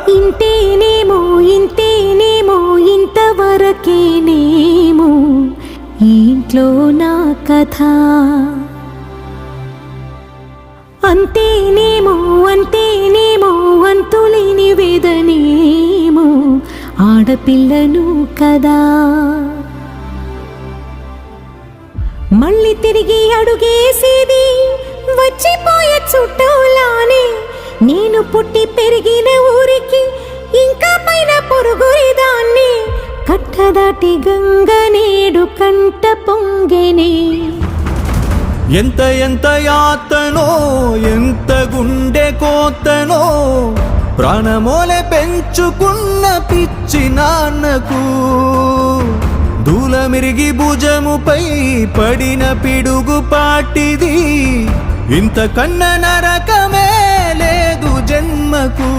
ఇంతేనేమో ఇంతేనేమో ఇంతవరకేనేమో ఈ ఇంట్లో నా కథ. అంతేనేమో అంతేనేమో అంతులేని వేదనేమో ఆడపిల్లను కదా. మళ్ళీ తిరిగి అడుగేసేది వచ్చిపోయే చుట్టూలానే. నేను పుట్టి పెరిగిన ఊరికి ఇంకా పైన పొరుగుదాన్ని. కట్టదాటి గంగ నేడు కంట పొంగెనే. ఎంత ఎంత యాతనో ఎంత గుండె కోతనో ప్రాణమోలే పెంచుకున్న పిచ్చి నాన్నకు. దూలమిరిగి భుజముపై పడిన పిడుగు పాటిది. ఇంతకన్నా నరకమే లేదు జన్మకు.